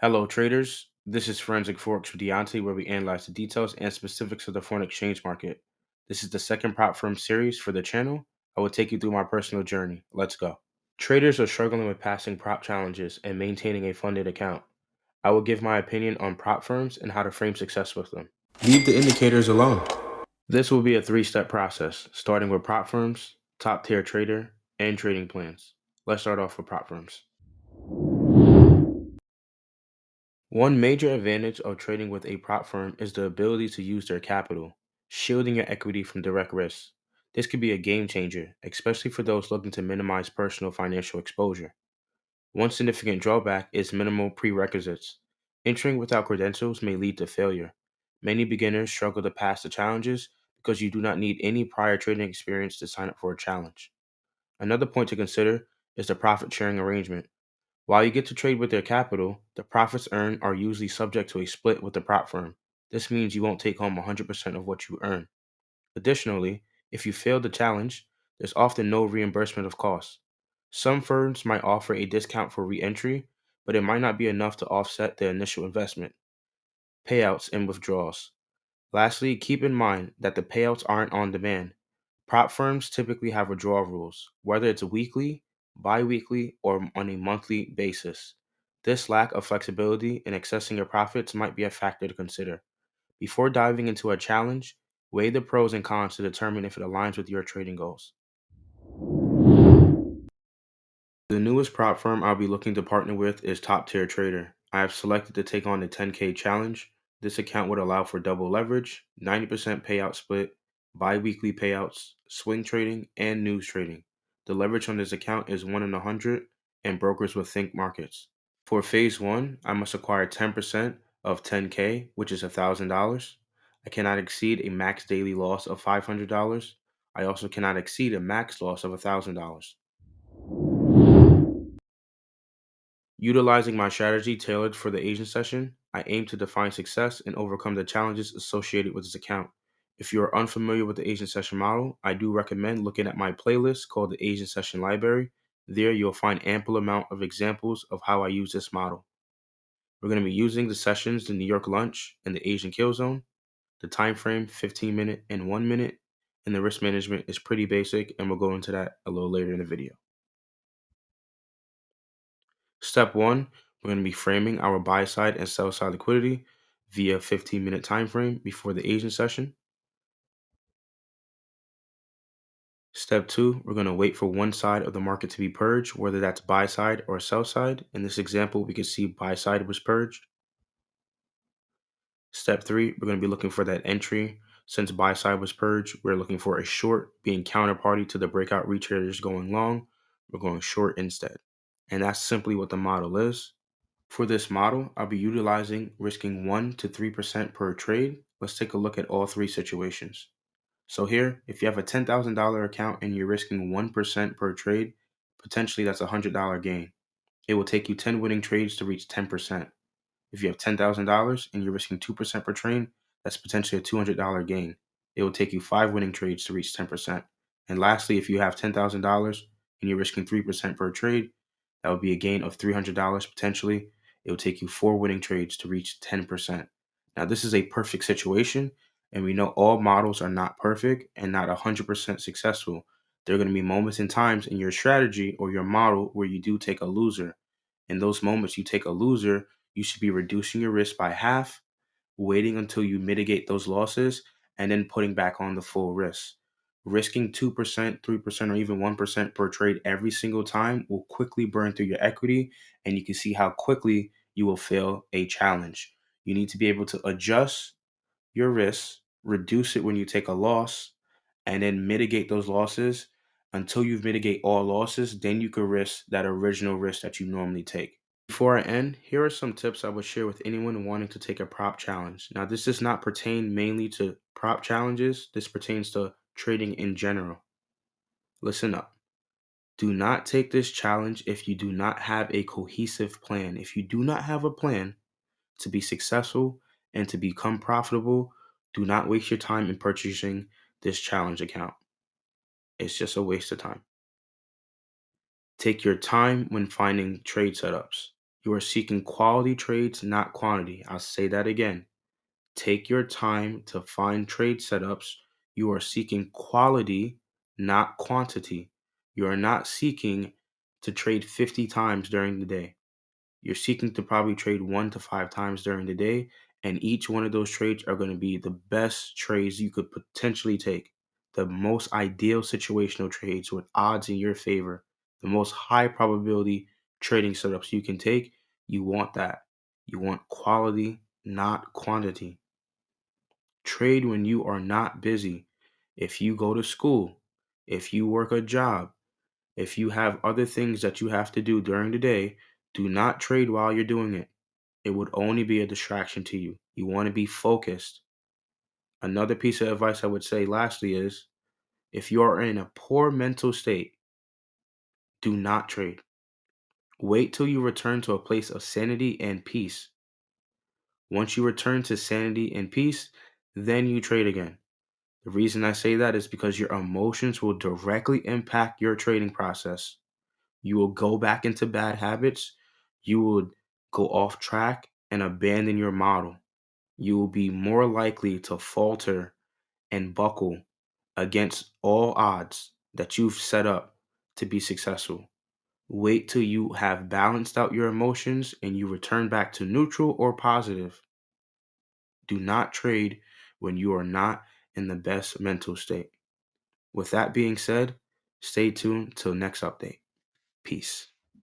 Hello, traders. This is Forensic Forex with Deontay, where we analyze the details and specifics of the foreign exchange market. This is the second prop firm series for the channel. I will take you through my personal journey. Let's go. Traders are struggling with passing prop challenges and maintaining a funded account. I will give my opinion on prop firms and how to frame success with them. Leave the indicators alone. This will be a three-step process, starting with prop firms, top-tier trader, and trading plans. Let's start off with prop firms. One major advantage of trading with a prop firm is the ability to use their capital, shielding your equity from direct risks. This could be a game changer, especially for those looking to minimize personal financial exposure. One significant drawback is minimal prerequisites. Entering without credentials may lead to failure. Many beginners struggle to pass the challenges because you do not need any prior trading experience to sign up for a challenge. Another point to consider is the profit sharing arrangement. While you get to trade with their capital, the profits earned are usually subject to a split with the prop firm. This means you won't take home 100% of what you earn. Additionally, if you fail the challenge, there's often no reimbursement of costs. Some firms might offer a discount for re-entry, but it might not be enough to offset the initial investment, payouts, and withdrawals. Lastly, keep in mind that the payouts aren't on demand. Prop firms typically have withdrawal rules, whether it's weekly, bi weekly, or on a monthly basis. This lack of flexibility in accessing your profits might be a factor to consider. Before diving into a challenge, weigh the pros and cons to determine if it aligns with your trading goals. The newest prop firm I'll be looking to partner with is Top Tier Trader. I have selected to take on the 10K challenge. This account would allow for double leverage, 90% payout split, bi-weekly payouts, swing trading, and news trading. The leverage on this account is 1 in 100, and brokers will think markets. For phase 1, I must acquire 10% of 10K, which is $1,000. I cannot exceed a max daily loss of $500. I also cannot exceed a max loss of $1,000. Utilizing my strategy tailored for the Asian session, I aim to define success and overcome the challenges associated with this account. If you are unfamiliar with the Asian session model, I do recommend looking at my playlist called the Asian Session Library. There you'll find ample amount of examples of how I use this model. We're going to be using the sessions, the New York lunch and the Asian kill zone. The time frame 15-minute and 1 minute, and the risk management is pretty basic, and we'll go into that a little later in the video. Step 1, we're going to be framing our buy side and sell side liquidity via 15-minute time frame before the Asian session. Step 2, we're going to wait for one side of the market to be purged, whether that's buy side or sell side. In this example, we can see buy side was purged. Step 3, we're going to be looking for that entry. Since buy side was purged, we're looking for a short being counterparty to the breakout retraders going long. We're going short instead. And that's simply what the model is. For this model, I'll be utilizing risking 1 to 3% per trade. Let's take a look at all three situations. So here, if you have a $10,000 account and you're risking 1% per trade, potentially that's a $100 gain. It will take you 10 winning trades to reach 10%. If you have $10,000 and you're risking 2% per trade, that's potentially a $200 gain. It will take you 5 winning trades to reach 10%. And lastly, if you have $10,000 and you're risking 3% per trade, that would be a gain of $300 potentially. It will take you 4 winning trades to reach 10%. Now, this is a perfect situation, and we know all models are not perfect and not 100% successful. There are going to be moments and times in your strategy or your model where you do take a loser. In those moments you take a loser, you should be reducing your risk by half, waiting until you mitigate those losses, and then putting back on the full risk. Risking 2%, 3%, or even 1% per trade every single time will quickly burn through your equity, and you can see how quickly you will fail a challenge. You need to be able to adjust your risk, reduce it when you take a loss, and then mitigate those losses until you've mitigate all losses. Then you can risk that original risk that you normally take. Before I end, here are some tips I would share with anyone wanting to take a prop challenge. Now, this does not pertain mainly to prop challenges. This pertains to trading in general. Listen up. Do not take this challenge if you do not have a cohesive plan. If you do not have a plan to be successful and to become profitable, do not waste your time in purchasing this challenge account. It's just a waste of time. Take your time when finding trade setups. You are seeking quality trades, not quantity. I'll say that again. Take your time to find trade setups. You are seeking quality, not quantity. You are not seeking to trade 50 times during the day. You're seeking to probably trade 1 to 5 times during the day, and each one of those trades are going to be the best trades you could potentially take. The most ideal situational trades with odds in your favor, the most high probability trading setups you can take. You want that. You want quality, not quantity. Trade when you are not busy. If you go to school, if you work a job, if you have other things that you have to do during the day, do not trade while you're doing it. It would only be a distraction to you. You want to be focused. Another piece of advice I would say lastly is if you are in a poor mental state, do not trade. Wait till you return to a place of sanity and peace. Once you return to sanity and peace, then you trade again. The reason I say that is because your emotions will directly impact your trading process. You will go back into bad habits. You will go off track and abandon your model. You will be more likely to falter and buckle against all odds that you've set up to be successful. Wait till you have balanced out your emotions and you return back to neutral or positive. Do not trade when you are not in the best mental state. With that being said, stay tuned till next update. Peace.